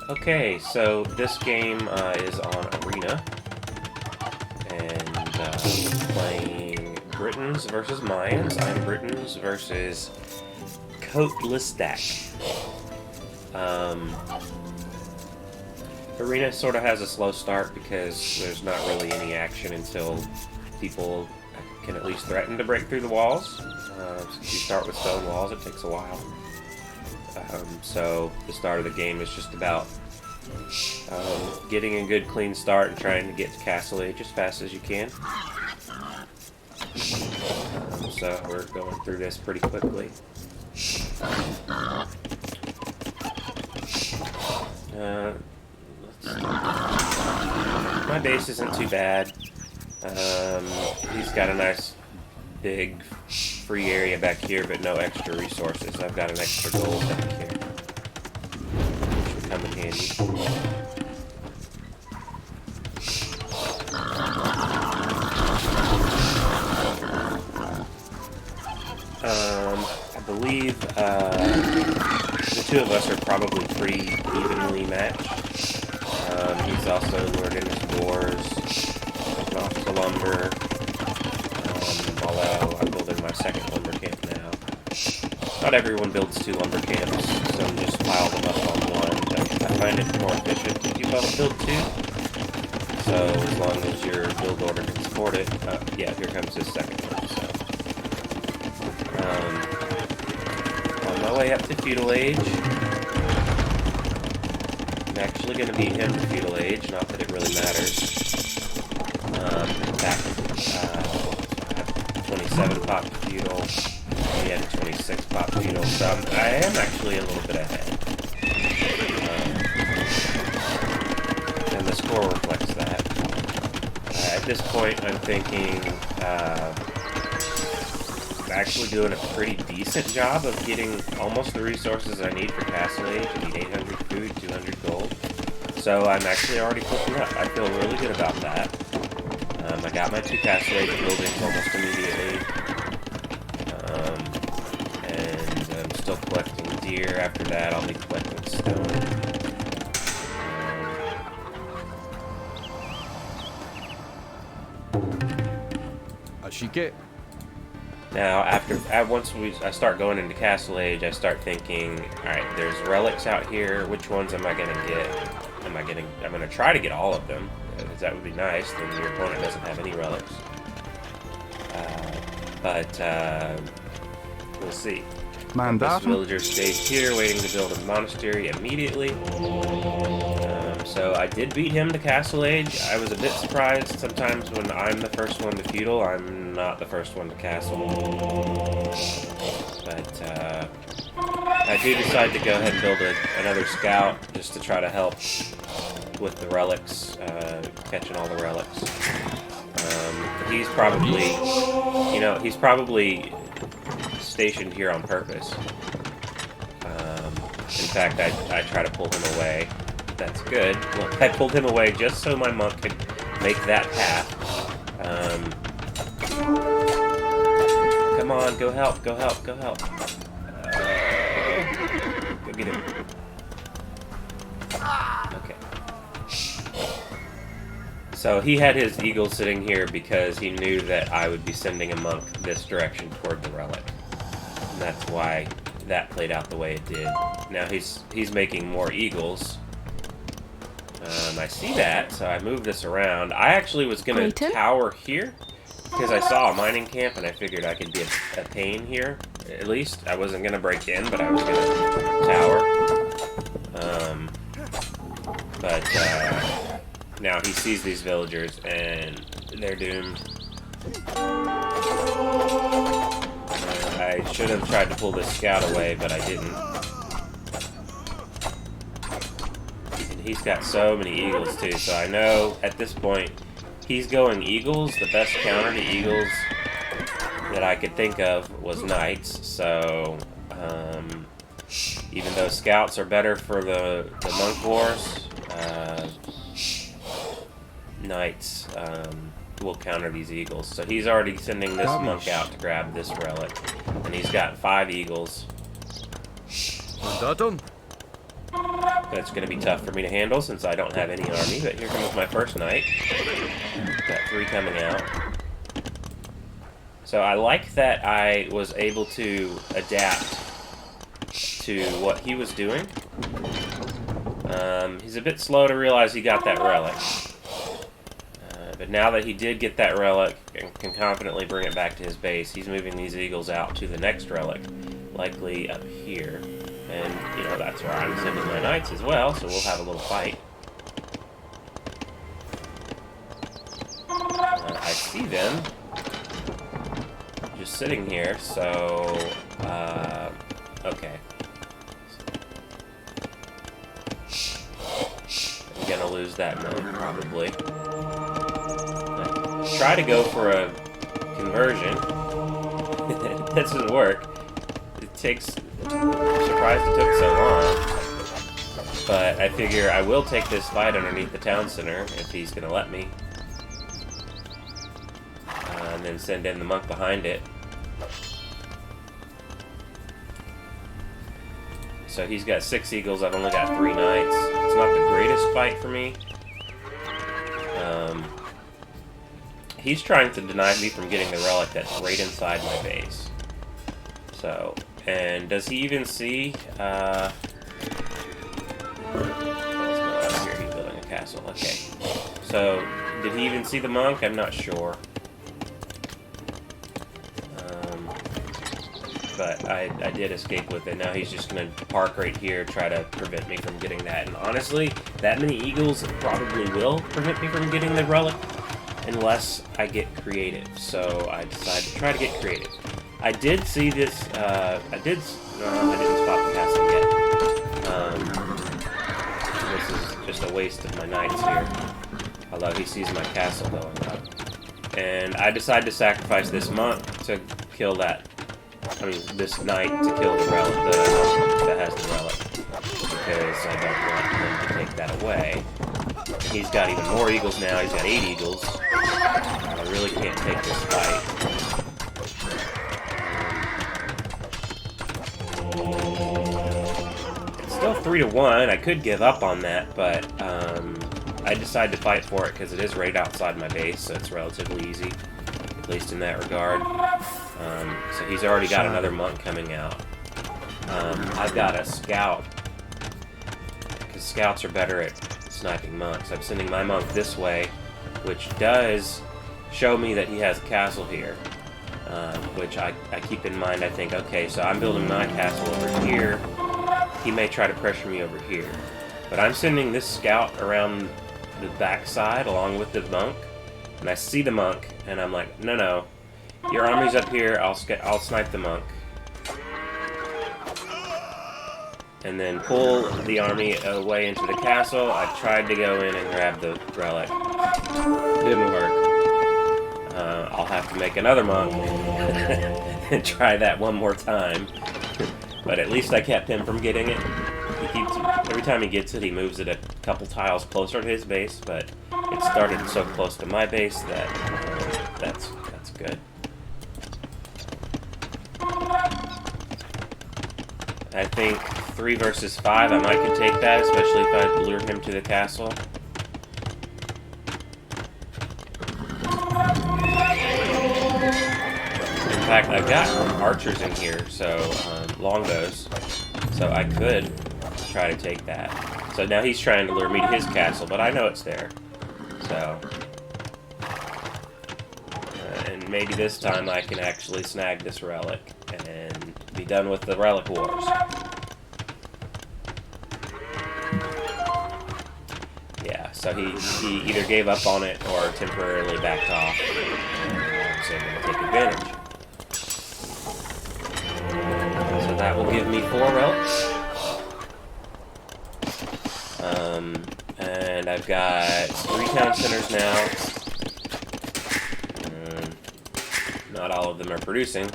Okay, so this game is on Arena, and playing Britons versus Mayans. I'm Britons versus Coatless Dak. Arena sort of has a slow start because there's not really any action until people can at least threaten to break through the walls. So if you start with stone walls, it takes a while. So the start of the game is just about getting a good clean start and trying to get to Castle Age as fast as you can. So we're going through this pretty quickly. My base isn't too bad. He's got a nice big free area back here, but no extra resources. I've got an extra gold back here, which would come in handy. I believe the two of us are probably pretty evenly matched. He's also lured in his boars, off the lumber, although I'm building my second lumber camp now. Not everyone builds two lumber camps, so just pile them up on one. I find it more efficient if you build two. So as long as your build order can support it, yeah, here comes his second one. So, on my way up to Feudal Age. I'm actually going to beat him to Feudal Age, not that it really matters. In fact, I have 27 pop to Feudal, he had 26 pop to Feudal, so I am actually a little bit ahead. And the score reflects that. At this point, I'm thinking actually doing a pretty decent job of getting almost the resources I need for Castle Age. I need 800 food, 200 gold. So I'm actually already clicking up. I feel really good about that. I got my 2 Castle Age buildings almost immediately. And I'm still collecting deer. After that, I'll be collecting stone. Ashike. Now, once I start going into Castle Age, I start thinking, all right, there's relics out here. Which ones am I gonna get? I'm gonna try to get all of them, because that would be nice. Then your opponent doesn't have any relics. But we'll see. This villager stays here, waiting to build a monastery immediately. So I did beat him to Castle Age. I was a bit surprised. Sometimes when I'm the first one to Feudal, I'm not the first one to Castle. But I do decide to go ahead and build another scout just to try to help with the relics, catching all the relics. He's probably stationed here on purpose. In fact, I try to pull him away. That's good. Well, I pulled him away just so my monk could make that path. Come on, go help, go help, go help. Go get him. Okay. So he had his eagle sitting here because he knew that I would be sending a monk this direction toward the relic. And that's why that played out the way it did. Now he's making more eagles. I see that, so I moved this around. I actually was going to tower here, because I saw a mining camp, and I figured I could be a pain here, at least. I wasn't going to break in, but I was going to tower. But now he sees these villagers, and they're doomed. I should have tried to pull this scout away, but I didn't. He's got so many eagles too, so I know at this point he's going eagles. The best counter to eagles that I could think of was knights, so even though scouts are better for the monk wars, knights will counter these eagles. So he's already sending this monk out to grab this relic, and he's got 5 eagles. That's going to be tough for me to handle since I don't have any army, but here comes my first knight. Got 3 coming out. So I like that I was able to adapt to what he was doing. He's a bit slow to realize he got that relic. But now that he did get that relic and can confidently bring it back to his base, he's moving these eagles out to the next relic, likely up here. And, you know, that's where I'm sending my knights as well, so we'll have a little fight. I see them just sitting here, so, okay. I'm gonna lose that mode, probably. Try to go for a conversion. That doesn't work. It takes... I'm surprised it took so long. But I figure I will take this fight underneath the town center if he's gonna let me. And then send in the monk behind it. So he's got 6 eagles, I've only got 3 knights. It's not the greatest fight for me. He's trying to deny me from getting the relic that's right inside my base. So, and does he even see, what's going on here? He's building a castle, okay. So, did he even see the monk? I'm not sure. But I did escape with it. Now he's just going to park right here, try to prevent me from getting that. And honestly, that many eagles probably will prevent me from getting the relic unless I get creative. So I decided to try to get creative. I did see this, I didn't spot the castle yet. This is just a waste of my knights here. Although he sees my castle going up. And I decided to sacrifice this monk to kill that. I mean, this knight to kill the relic, that has the relic, because I don't want him to take that away. He's got even more eagles now, he's got 8 eagles. I really can't take this fight. It's still 3-1, I could give up on that, but I decided to fight for it because it is right outside my base, so it's relatively easy, at least in that regard. So he's already got another monk coming out. I've got a scout, because scouts are better at sniping monks. I'm sending my monk this way, which does show me that he has a castle here, which I keep in mind. I think, okay, so I'm building my castle over here. He may try to pressure me over here. But I'm sending this scout around the backside along with the monk, and I see the monk, and I'm like, no. Your army's up here, I'll snipe the monk. And then pull the army away into the castle. I tried to go in and grab the relic. Didn't work. I'll have to make another monk and try that one more time. But at least I kept him from getting it. Every time he gets it, he moves it a couple tiles closer to his base, but it started so close to my base that that's good. I think 3 versus 5, I might could take that, especially if I lure him to the castle. In fact, I've got archers in here, so longbows, so I could try to take that. So now he's trying to lure me to his castle, but I know it's there. So, and maybe this time I can actually snag this relic and be done with the relic wars. Yeah, so he either gave up on it or temporarily backed off, and I was able to take advantage. So that will give me 4 relics. And I've got 3 town centers now. Not all of them are producing.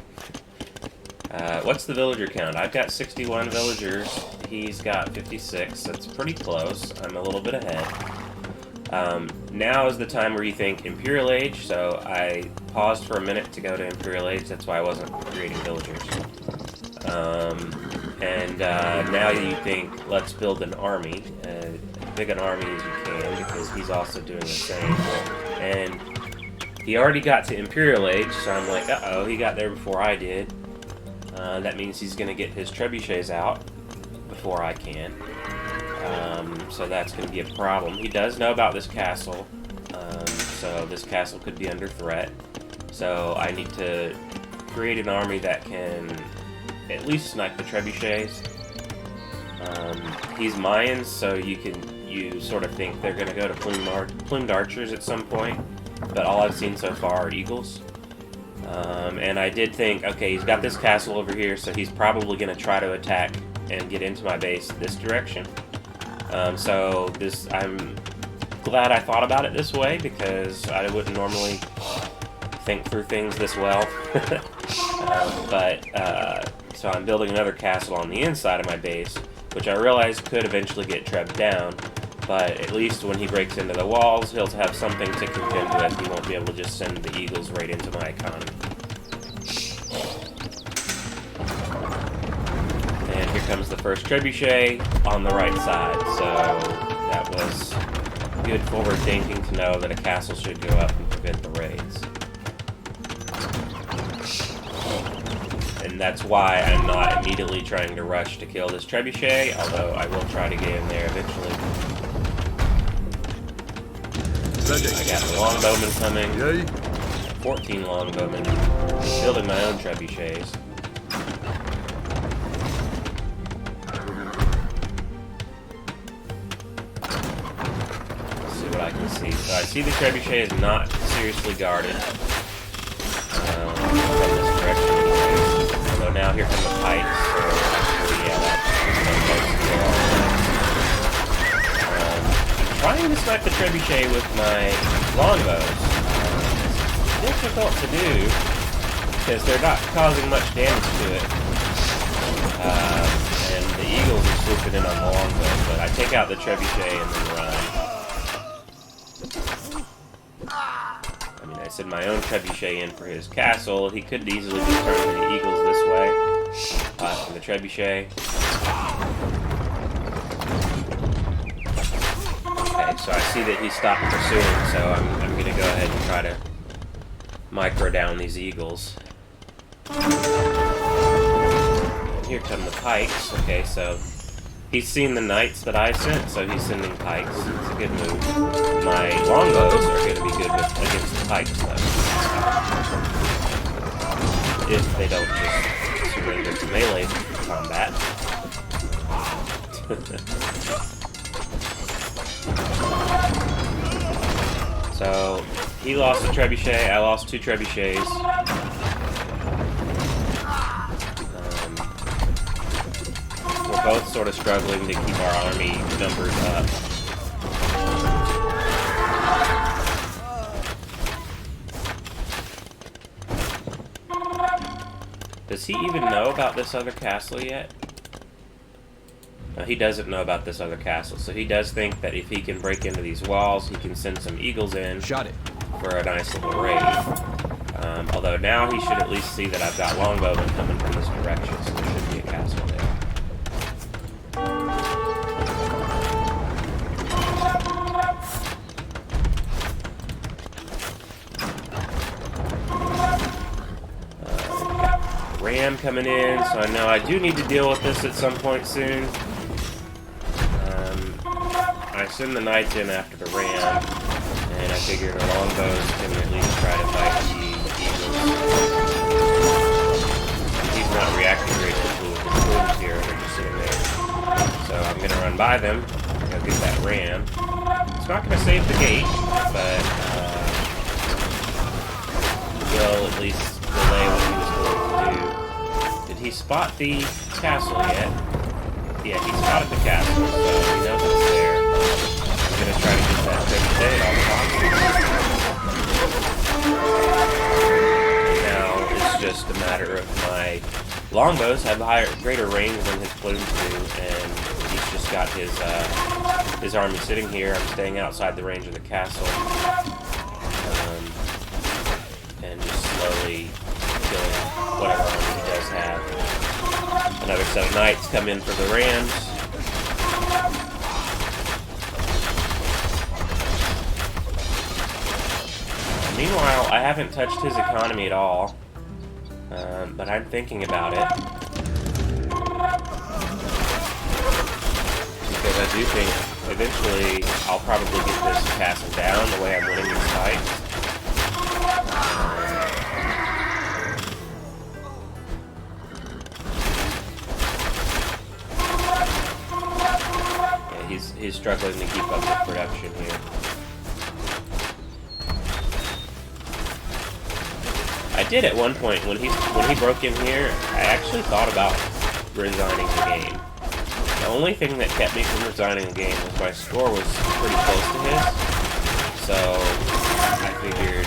What's the villager count? I've got 61 villagers. He's got 56. That's pretty close. I'm a little bit ahead. Now is the time where you think Imperial Age, so I paused for a minute to go to Imperial Age. That's why I wasn't creating villagers. And now you think, let's build an army, as big an army as you can, because he's also doing the same. And he already got to Imperial Age, so I'm like, uh-oh, he got there before I did. That means he's going to get his trebuchets out before I can. So that's going to be a problem. He does know about this castle, so this castle could be under threat. So I need to create an army that can at least snipe the trebuchets. He's Mayans, so you sort of think they're going to go to plumed archers at some point, but all I've seen so far are eagles. And I did think, okay, he's got this castle over here, so he's probably going to try to attack and get into my base this direction. So I'm glad I thought about it this way, because I wouldn't normally think through things this well. So I'm building another castle on the inside of my base, which I realize could eventually get trebbed down, but at least when he breaks into the walls, he'll have something to contend with. He won't be able to just send the eagles right into my economy. And here comes the first trebuchet on the right side, so that was good forward thinking to know that a castle should go up and prevent the raids. And that's why I'm not immediately trying to rush to kill this trebuchet, although I will try to get in there eventually. I got the longbowmen coming. 14 longbowmen. Building my own trebuchets. Let's see what I can see. So I see the trebuchet is not seriously guarded. From this direction. So now here come the pikes. So actually, yeah, I'm trying to snipe the trebuchet with my longbows. It's difficult to do because they're not causing much damage to it. And the eagles are swooping in on the longbow, but I take out the trebuchet and then run. I mean, I send my own trebuchet in for his castle. He could easily be turning the eagles this way. Blasting the trebuchet. Okay, so I see that he stopped pursuing, so I'm going to go ahead and try to micro down these eagles. And here come the pikes. Okay, so he's seen the knights that I sent, so he's sending pikes. It's a good move. My longbows are going to be good against the pikes, though. If they don't just surrender to melee combat. So, he lost a trebuchet, I lost 2 trebuchets. We're both sort of struggling to keep our army numbers up. Does he even know about this other castle yet? No, he doesn't know about this other castle, so he does think that if he can break into these walls, he can send some eagles in for a nice little raid. Although now he should at least see that I've got longbowmen coming from this direction, so there should be a castle there. Ram coming in, so I know I do need to deal with this at some point soon. I send the knights in after the ram, and I figure the longbows can at least try to fight the eagles. He's not reacting very quickly with his plumes here, they're just sitting there. So I'm going to run by them, go get that ram. It's not going to save the gate, but will at least delay what he was going to do. Did he spot the castle yet? Yeah, he spotted the castle, so he knows it's there. I'm gonna try to get that trebuchet all possible. Now it's just a matter of my longbows have greater range than his plumes do, and he's just got his army sitting here. I'm staying outside the range of the castle, and just slowly killing whatever army he does have. Another So knights come in for the rams. Meanwhile, I haven't touched his economy at all, but I'm thinking about it. Because I do think eventually I'll probably get this castle down the way I'm winning these fights. Yeah, he's struggling to keep up with production here. I did at one point when he broke in here. I actually thought about resigning the game. The only thing that kept me from resigning the game was my score was pretty close to his. So I figured,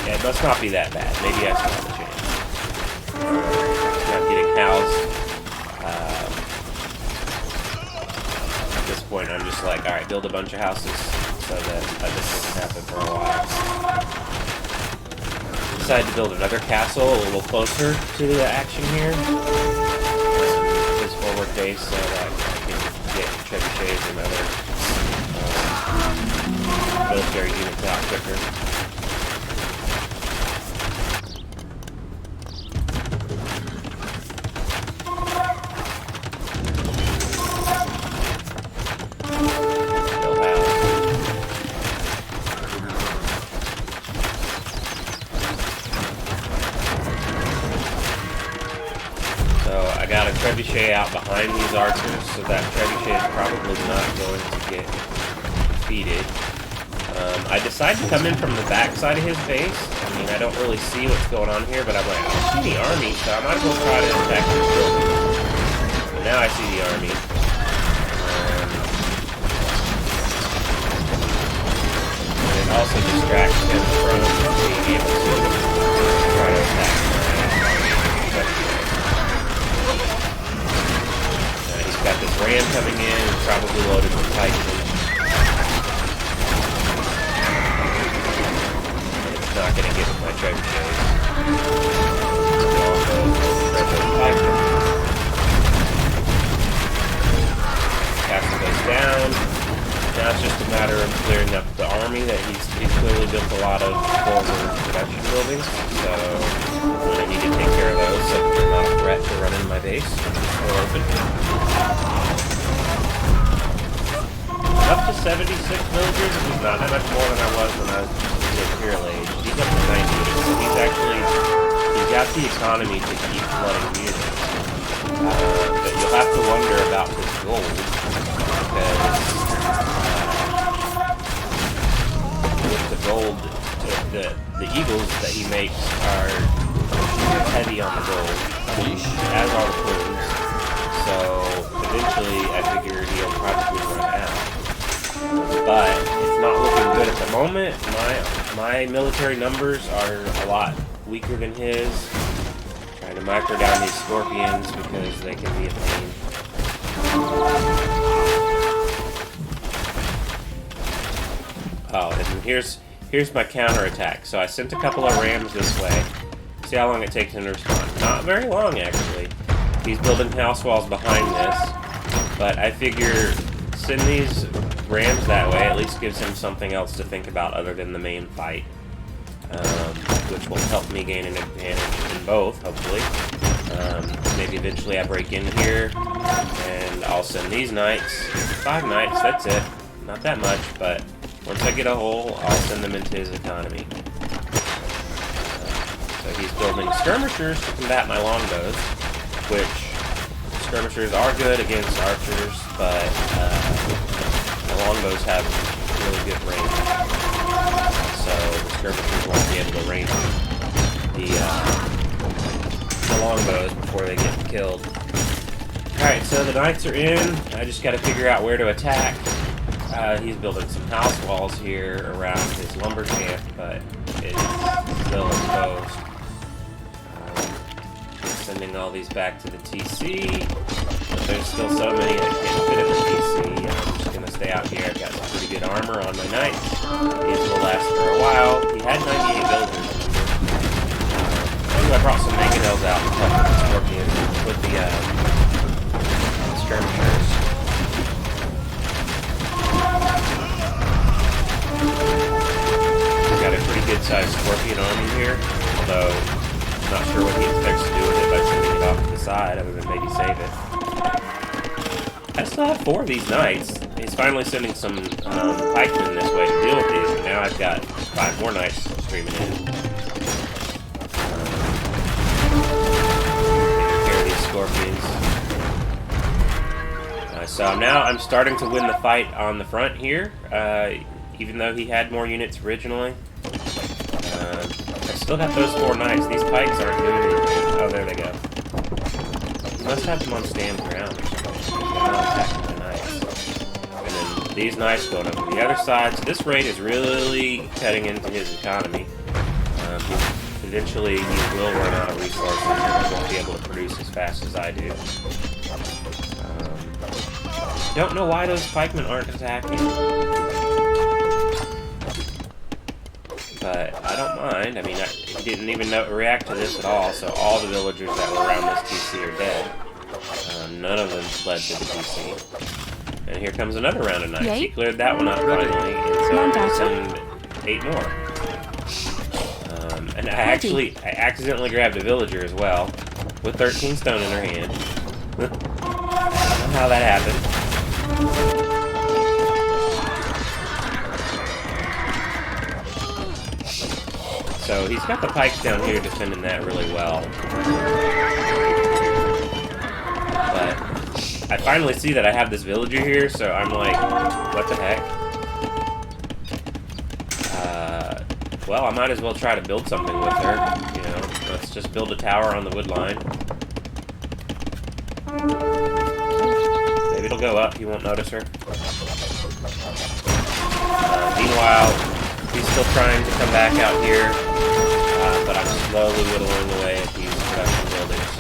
yeah, it must not be that bad. Maybe I still have a chance. I'm getting housed. At this point, I'm just like, all right, build a bunch of houses so that this doesn't happen for a while. Decided to build another castle a little closer to the action here. His forward base so that I can get trebuchets and other military units out quicker. I got a trebuchet out behind these archers, so that trebuchet is probably not going to get defeated. I decided to come in from the back side of his base. I mean, I don't really see what's going on here, but I'm like, I don't see the army, so I might as well try to attack this building. So now I see the army. And it also distracts him from being able to try to attack. Got this ram coming in, probably loaded with Titan. It's not going to get with my trebuchets. Castle goes down. Now it's just a matter of clearing up the army that he's clearly built a lot of forward production buildings. So I need to take care of those so they're not a threat to run in my base or open. Up to 76 villagers, which is not that much more than I was when I was in Imperial Age. He's up to 90, so he's got the economy to keep flooding units. But you'll have to wonder about his gold, because with the gold, the eagles that he makes are heavy on the gold, as are the plumes. So eventually, I figure he'll probably run out. But it's not looking good at the moment. My military numbers are a lot weaker than his. Trying to micro down these scorpions because they can be a pain. Oh, and here's my counterattack. So I sent a couple of rams this way. See how long it takes him to respond. Not very long, actually. He's building house walls behind this. But I figure send these rams that way at least gives him something else to think about other than the main fight, which will help me gain an advantage in both, hopefully. Maybe eventually I break in here and I'll send these knights, 5 knights, that's it, not that much, but once I get a hole I'll send them into his economy. So he's building skirmishers to combat my longbows, which skirmishers are good against archers, but the longbows have really good range, so the skirmishers won't be able to range the longbows before they get killed. Alright, so the knights are in. I just got to figure out where to attack. He's building some house walls here around his lumber camp, but it's still exposed. Sending all these back to the TC, but there's still so many that can't fit in the TC. I'm just going to stay out here. I've got some pretty good armor on my knights. These will last for a while. He had 98 villagers. I brought some mangonels out and cut the scorpions with the skirmishers. Got a pretty good sized scorpion army here, although I'm not sure what he expects to do with it by sending it off to the side, other than maybe save it. I still have 4 of these knights. He's finally sending some pikemen this way to deal with these, and now I've got 5 more knights streaming in. Taking care of these scorpions. So now I'm starting to win the fight on the front here, even though he had more units originally. I still got those 4 knights. These pikes aren't doing anything. Oh, there they go. He must have them on stand ground or something. They're not attacking the knights. And then these knights going over the other side. So this raid is really cutting into his economy. Eventually he will run out of resources and he won't be able to produce as fast as I do. Don't know why those pikemen aren't attacking. But I don't mind. I mean, he didn't even react to this at all, so all the villagers that were around this TC are dead. None of them fled to the TC. And here comes another round of knights. He cleared that one up finally, and so I'm going to send 8 more. And I accidentally grabbed a villager as well, with 13 stone in her hand. I don't know how that happened. So he's got the pikes down here defending that really well. But I finally see that I have this villager here, so I'm like, what the heck? Well, I might as well try to build something with her. You know, let's just build a tower on the wood line. Maybe it'll go up, he won't notice her. Meanwhile, he's still trying to come back out here, but I'm slowly whittling away at these production buildings.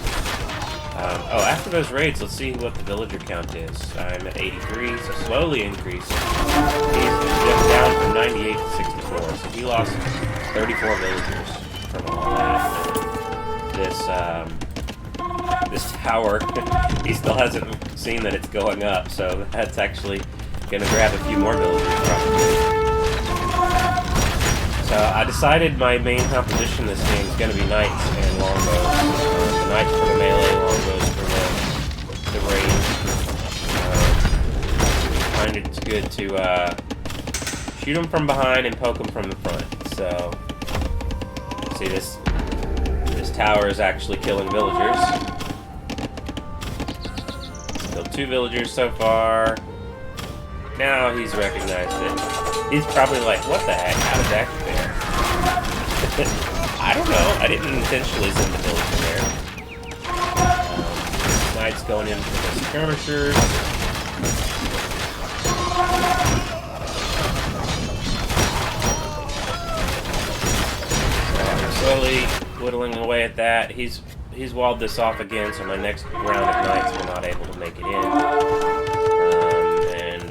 Oh, after those raids, let's see what the villager count is. I'm at 83, so slowly increasing. He's jumped down from 98 to 64, so he lost 34 villagers from all that. This tower, he still hasn't seen that it's going up, so that's actually going to grab a few more villagers probably. So I decided my main composition this game is going to be knights and longbows. The knights for the melee, longbows for the range. I find it's good to shoot them from behind and poke them from the front. So, see this tower is actually killing villagers. Killed 2 villagers so far. Now he's recognized it. He's probably like, what the heck? How did that get there? I don't know. I didn't intentionally send the villager there. Knights going in for the skirmishers. So I'm slowly whittling away at that. He's walled this off again, so my next round of knights were not able to make it in.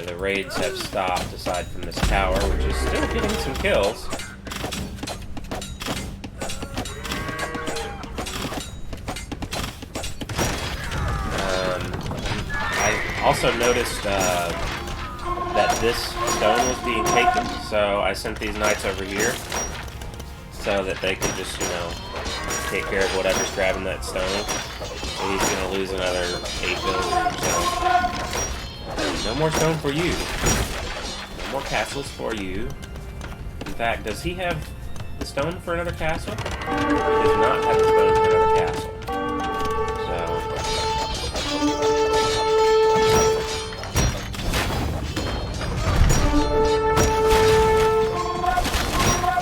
The raids have stopped aside from this tower, which is still getting some kills. I also noticed that this stone was being taken, so I sent these knights over here so that they could just, you know, take care of whatever's grabbing that stone. So he's going to lose another 8 villagers or so. No more stone for you. No more castles for you. In fact, does he have the stone for another castle? He does not have the stone for another castle.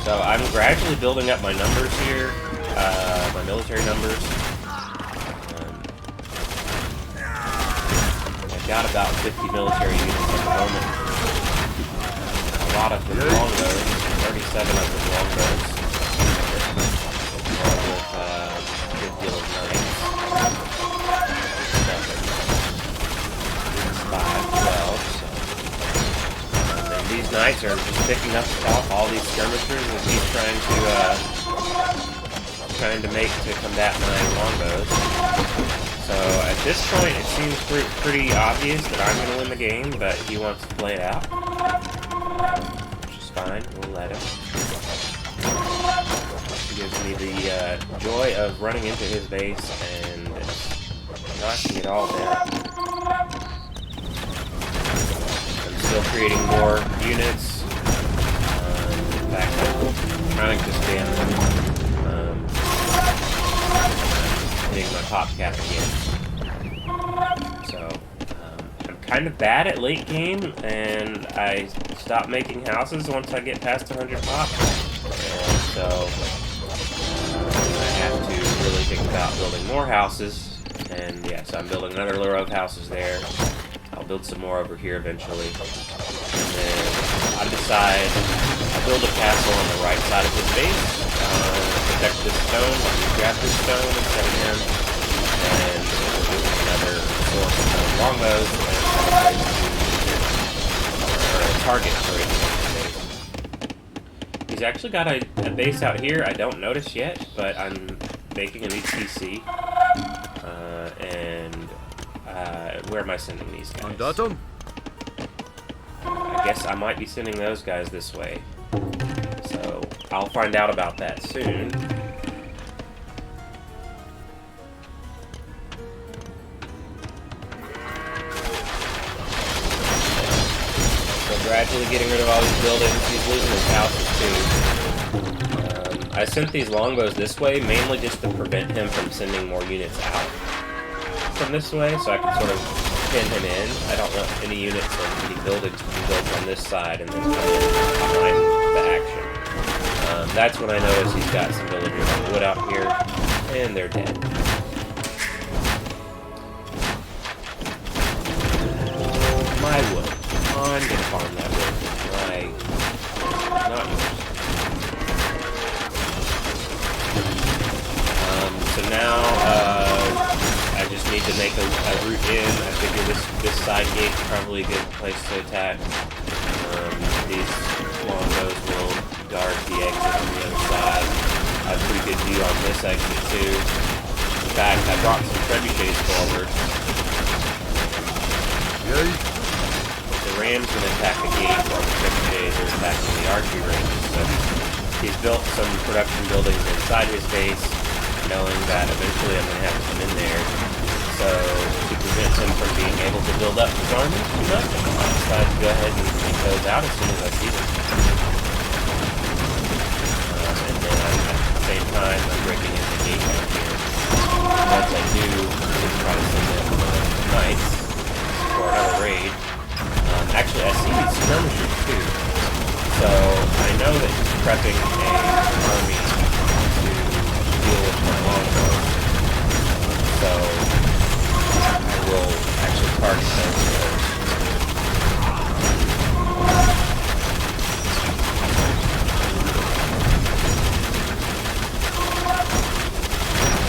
So I'm gradually building up my numbers here, my military numbers. Got about 50 military units at the moment. A lot of them longbows, 37 of them longbows. Along with a good deal of knights. 5, 12, so. And these knights are just picking up off all these skirmishers that he's trying to make to combat my longbows. So at this point, it seems pretty obvious that I'm going to win the game, but he wants to play it out, which is fine. We'll let him. He gives me the joy of running into his base and knocking it all down. I'm still creating more units. In fact, I'm trying to spam them. Hitting my pop cap again. So, I'm kind of bad at late game, and I stop making houses once I get past 100 pop. And so, I have to really think about building more houses. And yeah, so I'm building another row of houses there. I'll build some more over here eventually. And then I decide I'll build a castle on the right side of his base. Protect this stone, grab this stone instead of him, and we'll do another source of longbows and a target for his base. He's actually got a base out here I don't notice yet, but I'm making a new TC. Where am I sending these guys? I guess I might be sending those guys this way. So I'll find out about that soon. So gradually getting rid of all these buildings. He's losing his houses too. I sent these longbows this way mainly just to prevent him from sending more units out from this way, so I can sort of pin him in. I don't want any units or any buildings to be built on this side and then come in behind the action. That's when I notice he's got some villagers on wood out here, and they're dead. My wood. I'm gonna farm that wood. Not yours. So now, I just need to make a route in. I figure this side gate is probably a good place to attack. These longbows will guard the exit on the other side. I have a pretty good view on this exit too. In fact, I brought some trebuchets forward. The ram's going to attack the gate while the trebuchets are attacking the archery range. So he's built some production buildings inside his base, knowing that eventually I'm going to have to come in there. So, to prevent him from being able to build up his army too much, I decided to go ahead and take those out as soon as I see them. And then at the same time, I'm breaking in the gate down here. Once I do, I'm going to try to send in knights for another raid. Actually, I see these skirmishers too. So, I know that he's prepping an army to deal with my longbow. So, I will actually target those first.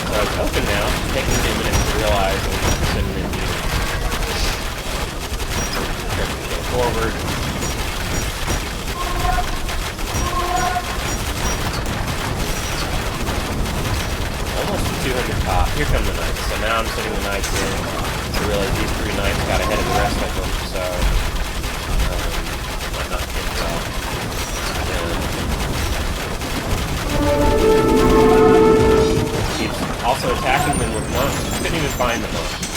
So it's open now. It's taking me a minute to realize I'm sending in units. Go forward. Almost to 200 pop. Here come the knights. So now I'm sending the knights in. I realize these 3 knights got ahead of the rest of them, so I'm not getting well. He's also attacking them with monks. I couldn't even find the monks.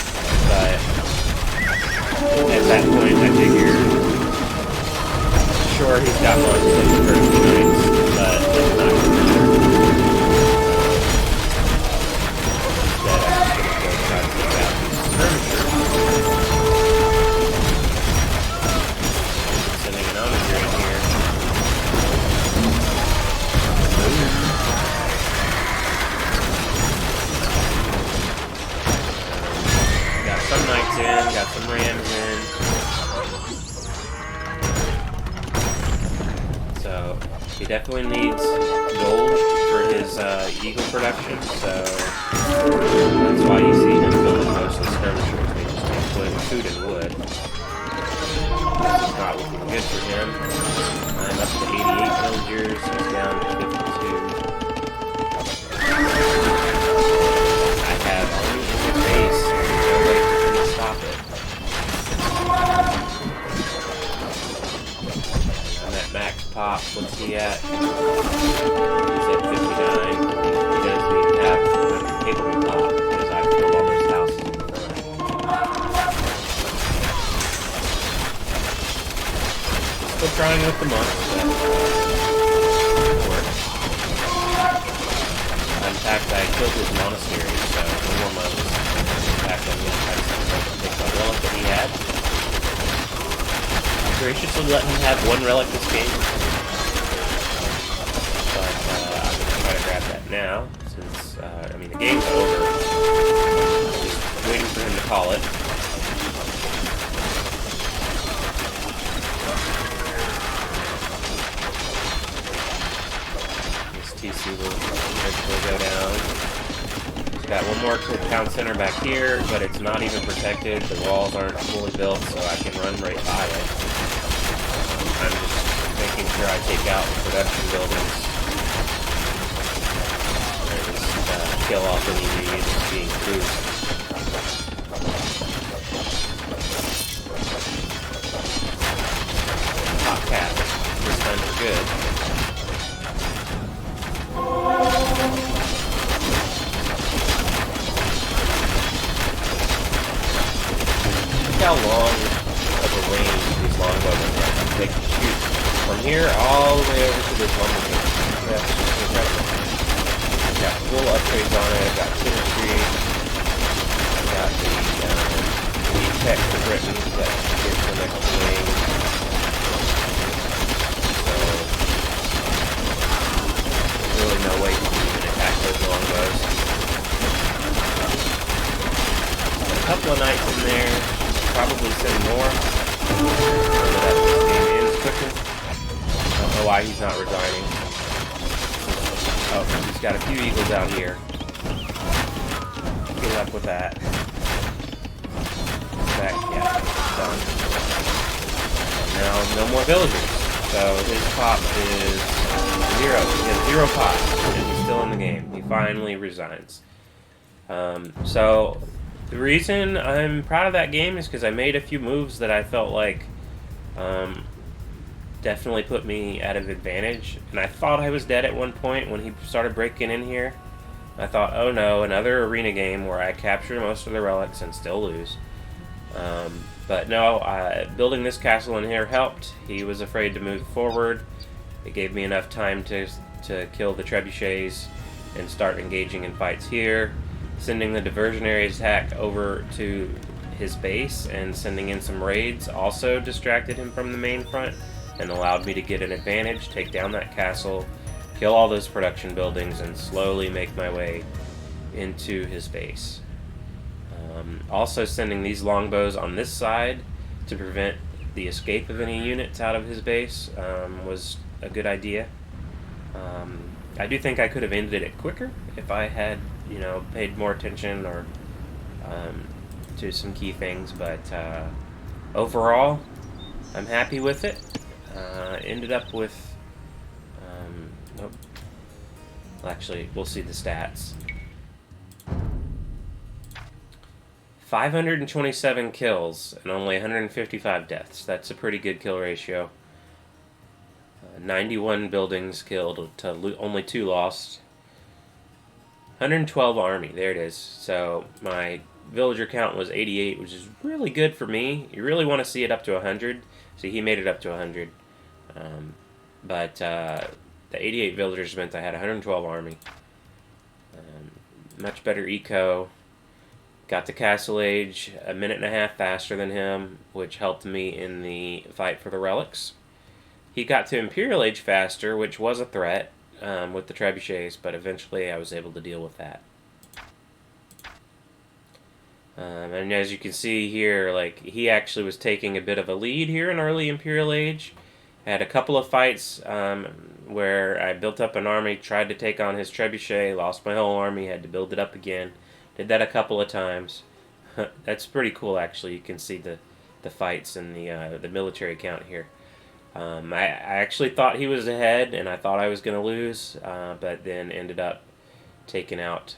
But at that point I figured, sure he's got monks in the first 2 knights, but it's not going to matter. Sending an onager in here. Got some knights in, got some rams in. So he definitely needs gold for his eagle production, so that's why you see him building most of the skirmishers. They just take food and wood. This is not looking good for him. I'm up to 88 villagers, he's down to 52. I have only in the base What's he at? He's at 59. He doesn't even have a capable top because I've killed all those houses in the front. Still trying with the monk, but it works. In fact, I killed his monastery, so no more monks. In fact, I'm going to try to take my relic that he had. Graciously let him have one relic this game. But I'm going to try to grab that now, since, I mean, the game's over. Just waiting for him to call it. This TC will eventually go down. He's got one more town center back here, but it's not even protected. The walls aren't fully built, so I can run right by it. I'm just making sure I take out the production buildings. Or just kill off any units being produced. Hot cat. This time is good. Look how long of a range these longbows are. They can shoot from here all the way over to this lumber camp. That's just incredible. I've got full upgrades on it. I've got chemistry. I've got the tech for Britons that gives the next wing. So there's really no way you can even attack those longbows. A couple of knights in there. Probably send more. I don't know why he's not resigning. Oh, he's got a few eagles out here. Good luck with that. Back, yeah, done. And now no more villagers. So his pop is 0. He has 0 pops, and he's still in the game. He finally resigns. So the reason I'm proud of that game is because I made a few moves that I felt like definitely put me at an advantage. And I thought I was dead at one point when he started breaking in here. I thought, oh no, another arena game where I capture most of the relics and still lose. But no, building this castle in here helped. He was afraid to move forward. It gave me enough time to kill the trebuchets and start engaging in fights here. Sending the diversionary attack over to his base and sending in some raids also distracted him from the main front and allowed me to get an advantage, take down that castle, kill all those production buildings, and slowly make my way into his base. Also sending these longbows on this side to prevent the escape of any units out of his base was a good idea. I do think I could have ended it quicker if I had, you know, paid more attention or to some key things, but overall, I'm happy with it. Ended up with, nope. Well, actually, we'll see the stats. 527 kills and only 155 deaths. That's a pretty good kill ratio. 91 buildings killed to only 2 lost. 112 army, there it is. So my villager count was 88, which is really good for me. You really want to see it up to 100. See, he made it up to 100. But the 88 villagers meant I had 112 army. Much better eco. Got to Castle Age a minute and a half faster than him, which helped me in the fight for the relics. He got to Imperial Age faster, which was a threat with the trebuchets, but eventually I was able to deal with that. And as you can see here, like, he actually was taking a bit of a lead here in early Imperial Age. I had a couple of fights where I built up an army, tried to take on his trebuchet, lost my whole army, had to build it up again. Did that a couple of times. That's pretty cool, actually. You can see the fights and the military count here. I actually thought he was ahead, and I thought I was going to lose, but then ended up taking out